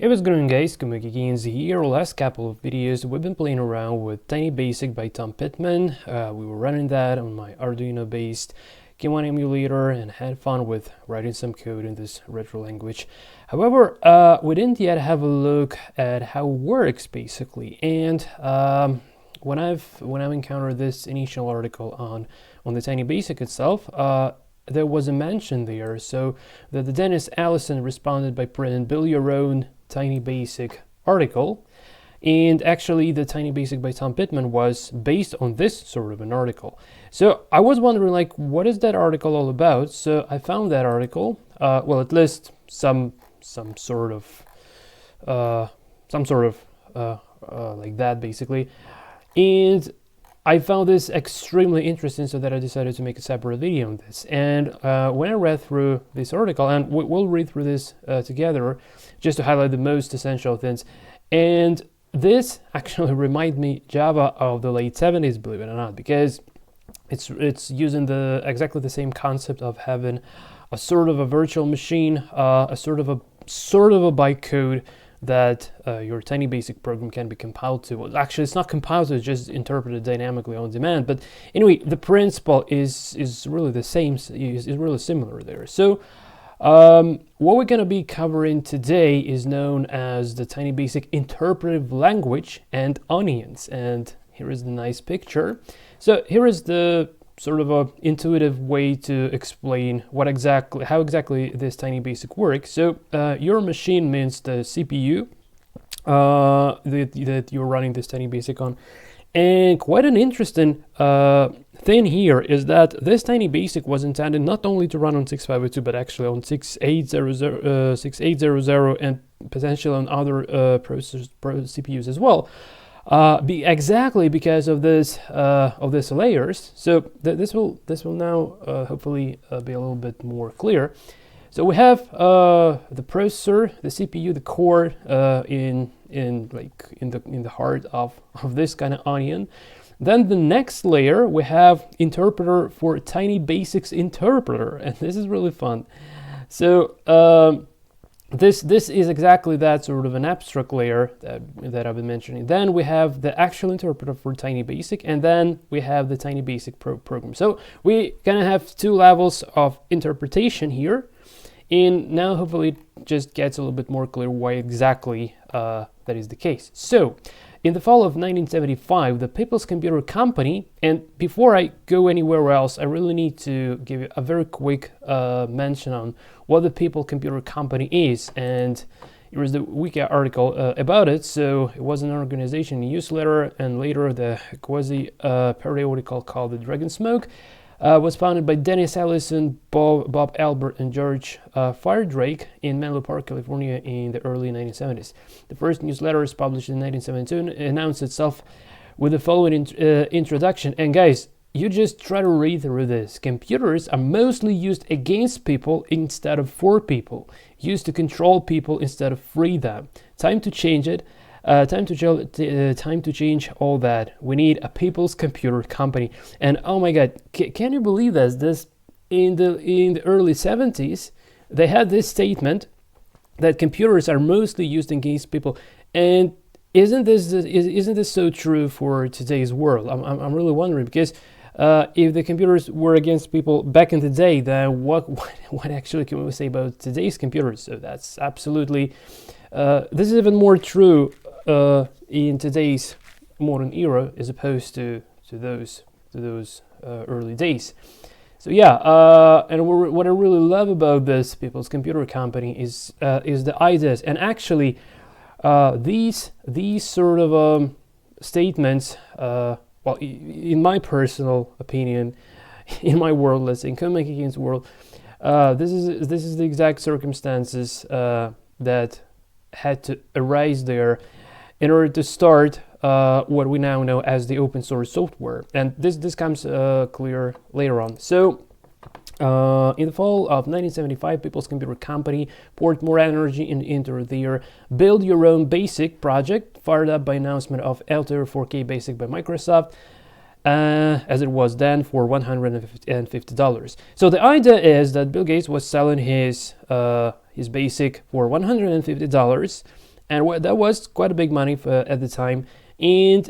Hey, what's going on, guys? Kumaki Games here. Last couple of videos we've been playing around with Tiny Basic by Tom Pittman. We were running that on my Arduino based Game1 emulator and had fun with writing some code in this retro language. However, we didn't yet have a look at how it works basically. And when I've encountered this initial article on the Tiny Basic itself, there was a mention there, so that the Dennis Allison responded by printing build your own Tiny Basic article, and actually the Tiny Basic by Tom Pittman was based on this sort of an article. So I was wondering, like, what is that article all about? So I found that article. Well, it lists some sort of like that basically, and I found this extremely interesting, so that I decided to make a separate video on this. And when I read through this article, and we'll read through this together, just to highlight the most essential things. And this actually reminded me Java of the late 70s, believe it or not, because it's using exactly the same concept of having a sort of a virtual machine, a sort of a bytecode that your Tiny Basic program can be compiled to. Well, actually, it's not compiled to, it's just interpreted dynamically on demand. But anyway, the principle is really the same, is really similar there. So what we're going to be covering today is known as the Tiny Basic Interpretive Language and Onions. And here is the nice picture. So here is the sort of a intuitive way to explain how exactly this Tiny Basic works. So your machine means the CPU that you're running this Tiny Basic on. And quite an interesting thing here is that this Tiny Basic was intended not only to run on 6502, but actually on 6800 and potentially on other CPUs as well. Exactly because of this layers. So this will now hopefully be a little bit more clear. So we have the processor, the CPU, the core in the heart of this kind of onion. Then the next layer we have interpreter for Tiny Basics interpreter, and this is really fun. So this is exactly that sort of an abstract layer that I've been mentioning. Then we have the actual interpreter for Tiny Basic, and then we have the Tiny Basic program. So we kind of have two levels of interpretation here, and now hopefully it just gets a little bit more clear why exactly that is the case. So in the fall of 1975, the People's Computer Company, and before I go anywhere else, I really need to give you a very quick mention on what the People's Computer Company is. And here is the wiki article about it. So it was an organization, a newsletter, and later the quasi-periodical called the Dragon Smoke. Was founded by Dennis Allison, Bob Albert, and George Firedrake in Menlo Park, California in the early 1970s. The first newsletter was published in 1972 and announced itself with the following introduction. And guys, you just try to read through this. Computers are mostly used against people instead of for people, used to control people instead of free them. Time to change it. Time to change all that. We need a People's Computer Company. And oh my God, can you believe this in the early 70s, they had this statement that computers are mostly used against people. And isn't this so true for today's world? I'm really wondering, because if the computers were against people back in the day, then what actually can we say about today's computers? So that's absolutely this is even more true in today's modern era as opposed to those early days. So yeah, and what I really love about this People's Computer Company is the ideas, and actually these sort of statements. Well, in my personal opinion, in my world, let's say in Common Games world, this is the exact circumstances that had to arise there in order to start what we now know as the open source software. And this comes clear later on. So in the fall of 1975, People's Computer Company poured more energy into their Build Your Own Basic project, fired up by announcement of Altair 4K Basic by Microsoft, as it was then for $150. So the idea is that Bill Gates was selling his Basic for $150, and that was quite a big money at the time. And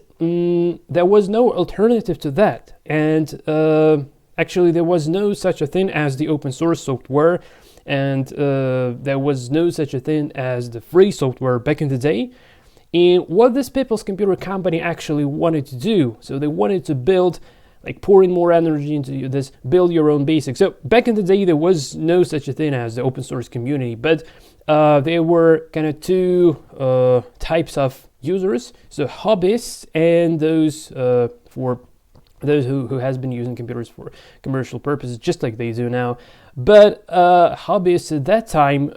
there was no alternative to that. And actually, there was no such a thing as the open source software, and there was no such a thing as the free software back in the day. And what this People's Computer Company actually wanted to do, so they wanted to build, like pour in more energy into this, build your own BASIC. So back in the day, there was no such a thing as the open source community, but there were kind of two types of users, so hobbyists and those for those who has been using computers for commercial purposes, just like they do now. But hobbyists at that time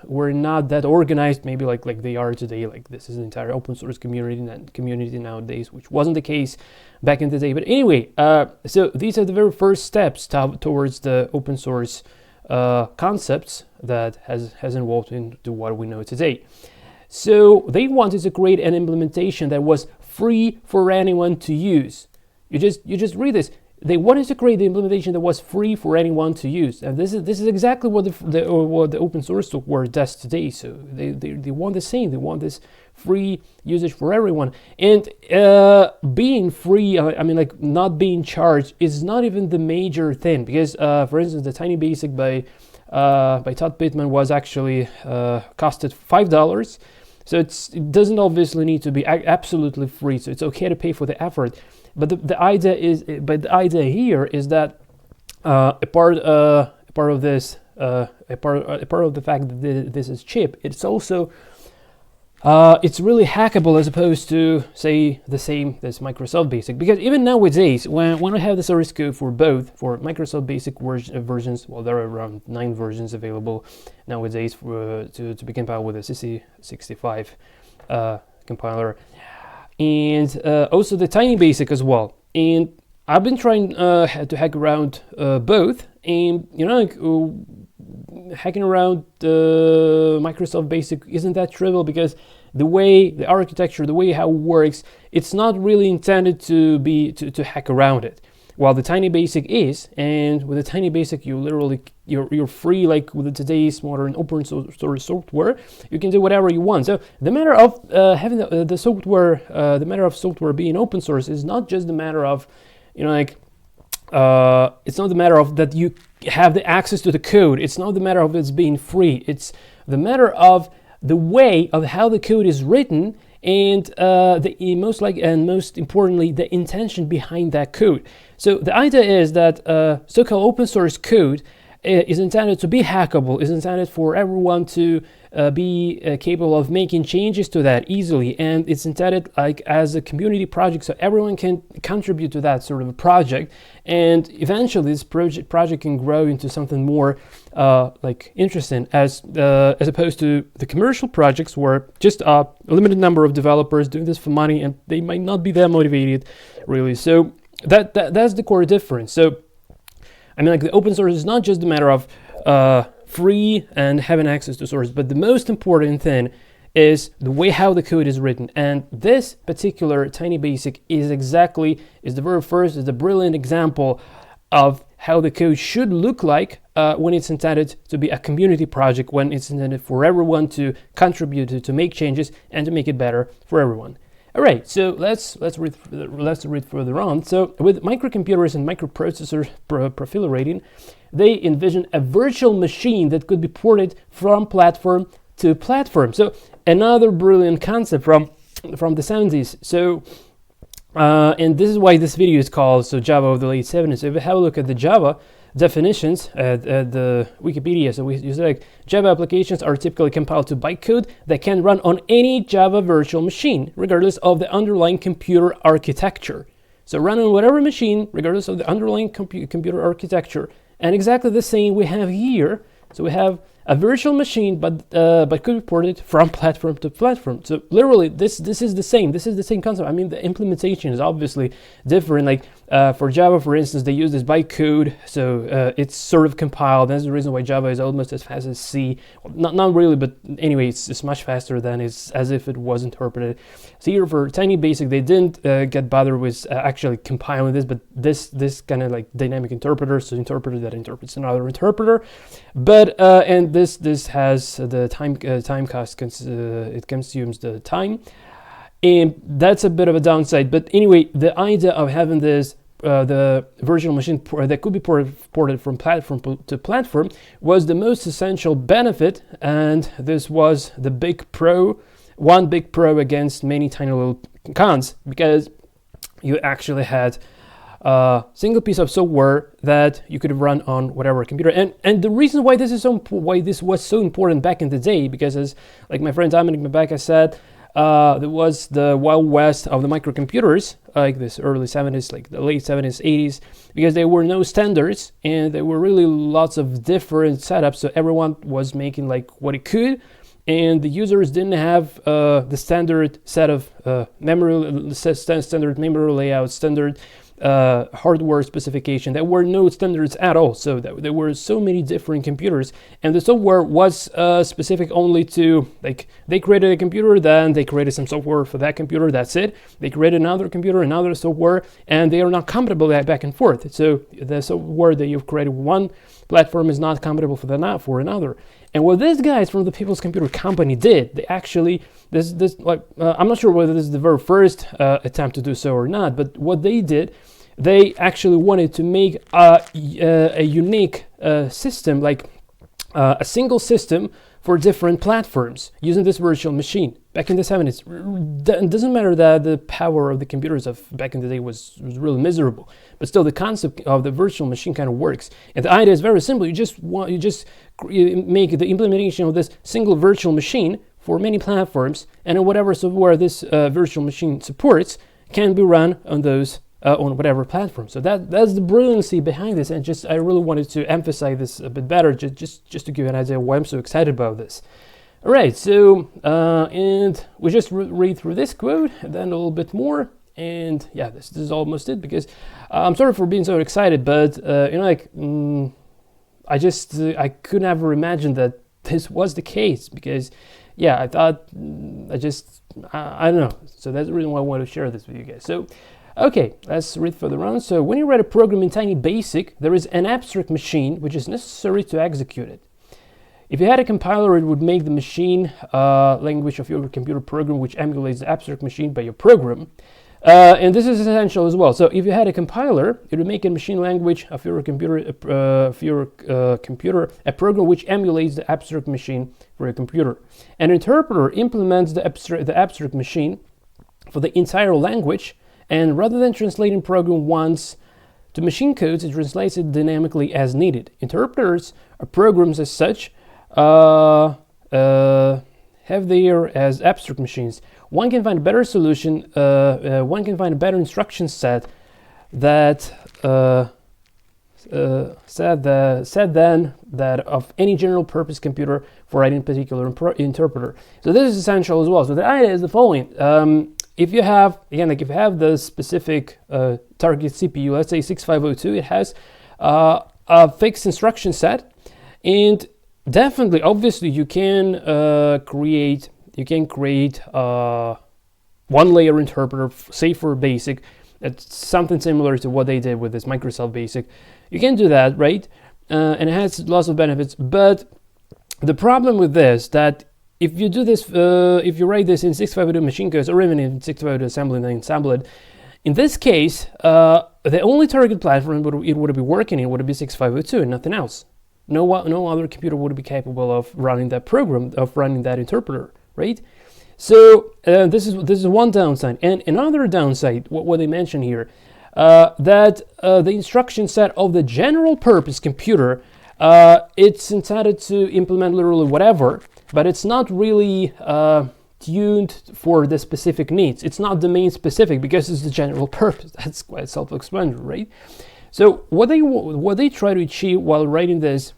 were not that organized, maybe like they are today. Like this is an entire open source community nowadays, which wasn't the case back in the day. But anyway, so these are the very first steps towards the open source concepts that has evolved into what we know today. So they wanted to create an implementation that was free for anyone to use. You just read this. They wanted to create the implementation that was free for anyone to use, and this is exactly what the open source software does today. So they want the same. They want this free usage for everyone, and being free. I mean, like not being charged is not even the major thing, because for instance, the Tiny Basic by Todd Pittman was actually costed $5. So it doesn't obviously need to be absolutely free. So it's okay to pay for the effort. But the idea here is that a part of this, a part of the fact that this is cheap, it's also it's really hackable as opposed to, say, the same as Microsoft Basic. Because even nowadays, when I have the source code for both, for Microsoft Basic versions, well, there are around 9 versions available nowadays to be compiled with a CC65 compiler, and also the Tiny Basic as well. And I've been trying to hack around both, and hacking around Microsoft Basic isn't that trivial, because the architecture, the way how it works, it's not really intended to be to hack around it. While the Tiny Basic is, and with the Tiny Basic, you're free, like with today's modern open source software, you can do whatever you want. So the matter of having the software, the matter of software being open source is not just the matter of, it's not the matter of that you have the access to the code. It's not the matter of it's being free. It's the matter of the way of how the code is written, and most importantly, the intention behind that code. So the idea is that so-called open source code is intended to be hackable, is intended for everyone to be capable of making changes to that easily, and it's intended like as a community project, so everyone can contribute to that sort of a project, and eventually this project can grow into something more like interesting, as opposed to the commercial projects where just a limited number of developers doing this for money, and they might not be that motivated really. So that's the core difference. So I mean, like the open source is not just a matter of free and having access to source, but the most important thing is the way how the code is written. And this particular Tiny Basic is the brilliant example of how the code should look like when it's intended to be a community project, when it's intended for everyone to contribute to make changes and to make it better for everyone. All right, so let's read further on. So with microcomputers and microprocessors proliferating, they envision a virtual machine that could be ported from platform to platform. So another brilliant concept from the 70s. So and this is why this video is called Java of the late 70s. So if we have a look at the Java definitions at the Wikipedia, so you say like, Java applications are typically compiled to bytecode that can run on any Java virtual machine, regardless of the underlying computer architecture. So run on whatever machine, regardless of the underlying computer architecture. And exactly the same we have here. So we have a virtual machine, but could be ported from platform to platform. So literally, this is the same. This is the same concept. I mean, the implementation is obviously different. Like for Java, for instance, they use this bytecode, so it's sort of compiled. That's the reason why Java is almost as fast as C. Well, not really, but anyway, it's much faster than it's as if it was interpreted. So here for Tiny Basic, they didn't get bothered with actually compiling this, but this kind of like dynamic interpreter, so interpreter that interprets another interpreter. But and this has the time cost. It consumes the time, and that's a bit of a downside. But anyway, the idea of having this the virtual machine that could be ported from platform to platform was the most essential benefit, and this was the one big pro against many tiny little cons, because you actually had a single piece of software that you could run on whatever computer. And the reason why this was so important back in the day, because as like my friend Dominic Mabeka said, there was the Wild West of the microcomputers, like this early 70s, like the late 70s, 80s, because there were no standards and there were really lots of different setups. So everyone was making like what it could, and the users didn't have the standard set of standard memory layout, standard hardware specification. There were no standards at all, so there were so many different computers, and the software was specific only to, like, they created a computer, then they created some software for that computer, that's it. They created another computer, another software, and they are not compatible back and forth. So the software that you've created one platform is not compatible for another. And what these guys from the People's Computer Company did, they actually, I'm not sure whether this is the very first attempt to do so or not, but what they did, they actually wanted to make a unique system, like a single system for different platforms using this virtual machine. Back in the 70s, it doesn't matter that the power of the computers of back in the day was really miserable, but still the concept of the virtual machine kind of works. And the idea is very simple. You just make the implementation of this single virtual machine for many platforms, and whatever software this virtual machine supports can be run on those on whatever platform. So that's the brilliancy behind this, and I really wanted to emphasize this a bit better, just to give you an idea why I'm so excited about this. All right, so and we just read through this quote and then a little bit more, and yeah, this is almost it, because I'm sorry for being so excited, but I could never imagine that this was the case, because yeah, I thought I don't know. So that's the reason why I want to share this with you guys. So okay, let's read further on. So when you write a program in Tiny Basic, there is an abstract machine which is necessary to execute it. If you had a compiler, it would make the machine language of your computer program, which emulates the abstract machine by your program. And this is essential as well. So if you had a compiler, it would make a machine language of your computer, a program which emulates the abstract machine for your computer. An interpreter implements the abstract machine for the entire language, and rather than translating program once to machine codes, it translates it dynamically as needed. Interpreters are programs as such, have there as abstract machines. One can find a better solution, one can find a better instruction set that said than that of any general purpose computer for writing a particular interpreter. So this is essential as well. So the idea is the following. If you have, again, like if you have the specific target CPU, let's say 6502, it has a fixed instruction set, and definitely, obviously, you can create one layer interpreter, say for BASIC. It's something similar to what they did with this Microsoft BASIC. You can do that, right? And it has lots of benefits. But the problem with this, that if you do this, if you write this in 6502 machine codes, or even in 6502 assembly and ensemble it, in this case, the only target platform it would be working in would be 6502 and nothing else. No other computer would be capable of running that program, of running that interpreter, right? So this is one downside. And another downside, what they mention here, that the instruction set of the general purpose computer, it's intended to implement literally whatever, but it's not really tuned for the specific needs. It's not domain specific because it's the general purpose. That's quite self-explanatory, right? So what they try to achieve while writing this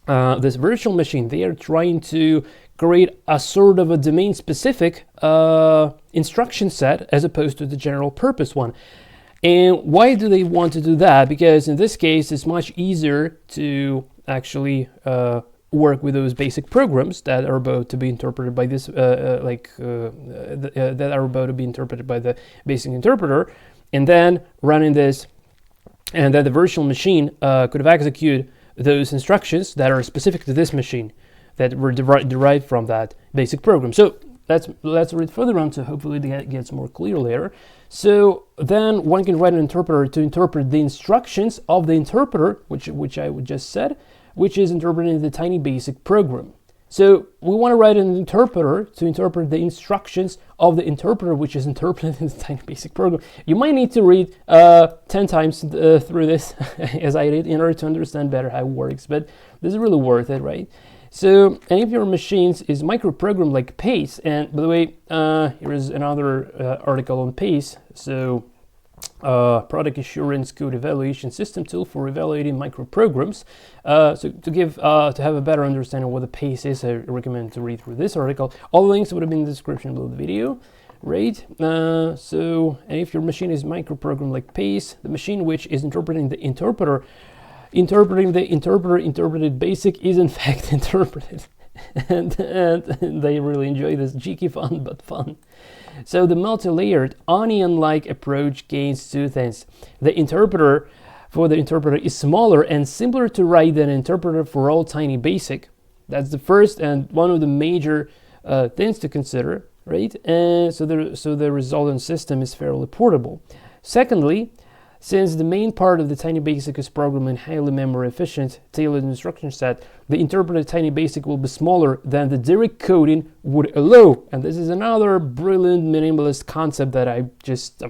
virtual machine, they are trying to create a sort of a domain-specific instruction set as opposed to the general purpose one. And why do they want to do that? Because in this case, it's much easier to actually work with those basic programs that are about to be interpreted by this, that are about to be interpreted by the basic interpreter, and then running this, and then the virtual machine could have executed those instructions that are specific to this machine. that were derived from that basic program. So let's read further on, so hopefully it gets more clear later. So then one can write an interpreter to interpret the instructions of the interpreter, which I just said, which is interpreting the tiny basic program. So we want to write an interpreter to interpret the instructions of the interpreter, which is interpreting the tiny basic program. You might need to read 10 times through this as I did in order to understand better how it works, but this is really worth it, right? So any of your machines is microprogrammed like PACE, and by the way, here is another article on PACE. So product assurance code evaluation system tool for evaluating microprograms. So to have a better understanding of what the PACE is, I recommend to read through this article. All the links would have been in the description below the video. Right. So and if your machine is microprogrammed like PACE, the machine which is interpreting the interpreter, interpreted basic is in fact interpreted. and they really enjoy this cheeky fun, but fun. So the multi-layered onion-like approach gains two things. The interpreter is smaller and simpler to write than an interpreter for all tiny basic. That's the first and one of the major things to consider, right? And so the resultant system is fairly portable. Secondly, since the main part of the tiny basic is programmed in highly memory efficient tailored instruction set, the interpreted tiny basic will be smaller than the direct coding would allow. And this is another brilliant minimalist concept that I'm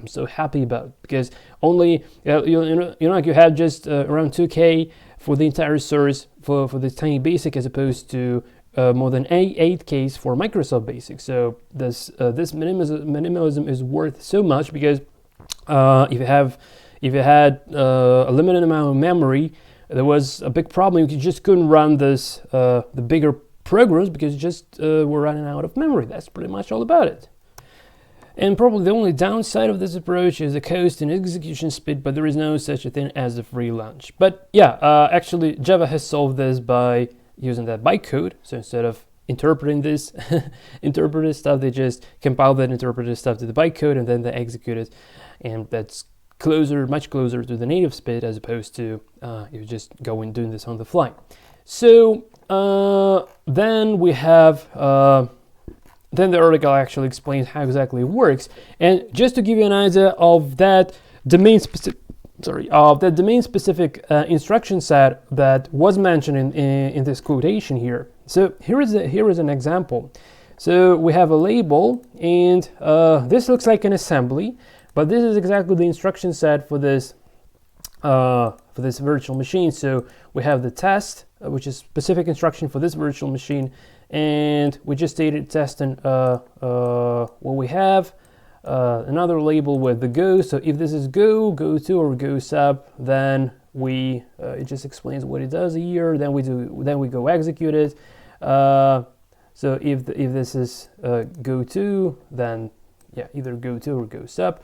so happy about, because only you have just around 2K for the entire source for the tiny basic, as opposed to more than 8Ks for Microsoft Basic. So this minimalism is worth so much, because if you had a limited amount of memory, there was a big problem. You just couldn't run the bigger programs because you just were running out of memory. That's pretty much all about it. And probably the only downside of this approach is the cost and execution speed, but there is no such a thing as a free lunch. But yeah, actually Java has solved this by using that bytecode. So instead of interpreting this interpreted stuff, they just compile that interpreted stuff to the bytecode and then they execute it. And that's much closer to the native speed, as opposed to you just go and doing this on the fly. So then we have then the article actually explains how exactly it works. And just to give you an idea of that domain specific instruction set that was mentioned in this quotation here. So here is an example. So we have a label, and this looks like an assembly. But this is exactly the instruction set for this virtual machine. So we have the test, which is specific instruction for this virtual machine, and we just stated testing what we have. Another label with the go. So if this is go to, or go sub, then it just explains what it does here. Then we go execute it. So if this is go to, then yeah, either go to or go sub.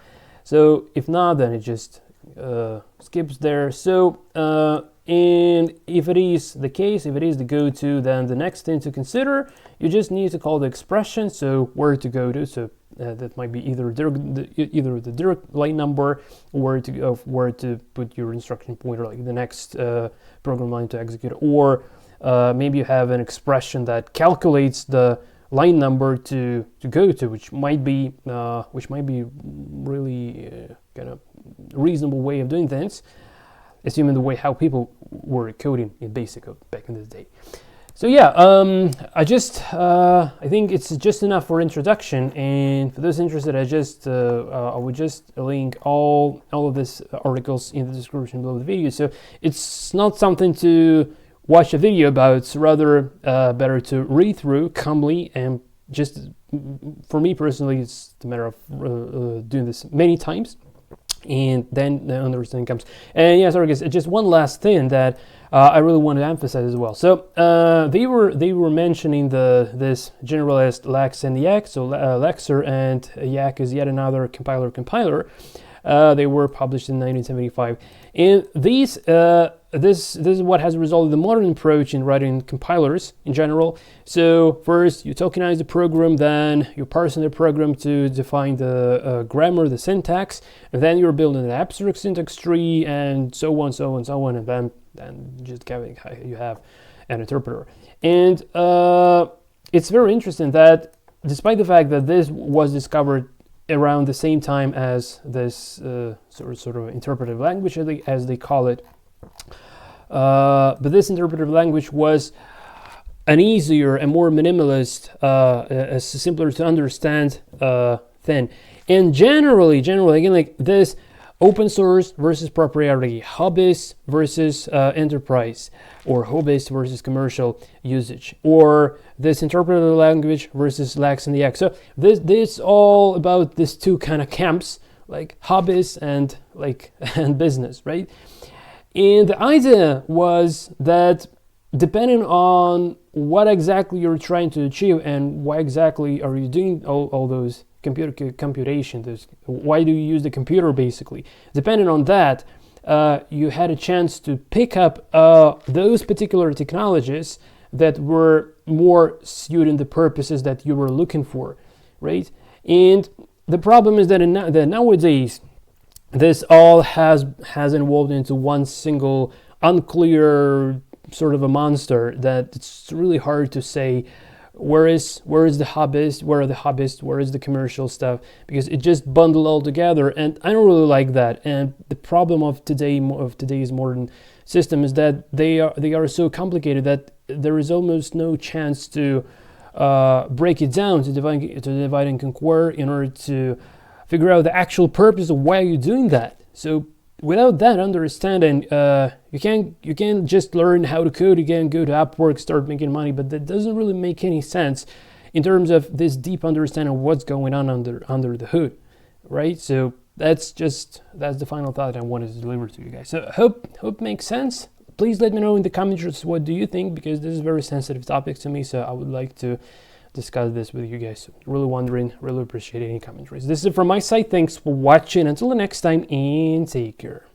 So if not, then it just skips there. So and if it is the case, if it is the go to, then the next thing to consider, you just need to call the expression. So where to go to. So that might be either the direct line number, or where to put your instruction pointer, like the next program line to execute, or maybe you have an expression that calculates the line number to go to, which might be really kind of reasonable way of doing things, assuming the way how people were coding in BASIC back in the day. So yeah, I think it's just enough for introduction, and for those interested, I would just link all of these articles in the description below the video. So it's not something to watch a video about, it's rather better to read through calmly, and just for me personally, it's a matter of doing this many times, and then the understanding comes. And yeah, sorry guys, just one last thing that I really want to emphasize as well. So they were mentioning this generalist Lex and Yak. So Lexer and Yak is yet another compiler. They were published in 1975, and this is what has resulted in the modern approach in writing compilers in general. So first you tokenize the program, then you parse the program to define the grammar, the syntax, and then you're building an abstract syntax tree, and so on, and then just you have an interpreter. And it's very interesting that despite the fact that this was discovered around the same time as this sort of interpretive language, as they call it, but this interpretive language was an easier and more minimalist, a simpler to understand thing. And generally, again, like this open source versus proprietary, hobbyist versus enterprise, or hobbyist versus commercial usage, or this interpretive language versus LaX and the X. So this all about these two kind of camps, like hobbyist and and business, right? And the idea was that depending on what exactly you're trying to achieve and why exactly are you doing all those computation, why do you use the computer basically, depending on that, you had a chance to pick up those particular technologies that were more suiting the purposes that you were looking for, right? And the problem is that nowadays this all has evolved into one single unclear sort of a monster that it's really hard to say where is the hobbyist, where are the hobbyists, where is the commercial stuff, because it just bundled all together, and I don't really like that. And the problem of today's modern system is that they are so complicated that there is almost no chance to break it down, to divide and conquer, in order to figure out the actual purpose of why you're doing that. So without that understanding, you can't just learn how to code. You can go to Upwork, start making money, but that doesn't really make any sense in terms of this deep understanding of what's going on under the hood, right? So that's the final thought I wanted to deliver to you guys. So hope makes sense. Please let me know in the comments what do you think, because this is a very sensitive topic to me, so I would like to discuss this with you guys. Really wondering, really appreciate any commentaries. This is it from my side. Thanks for watching. Until the next time, and take care.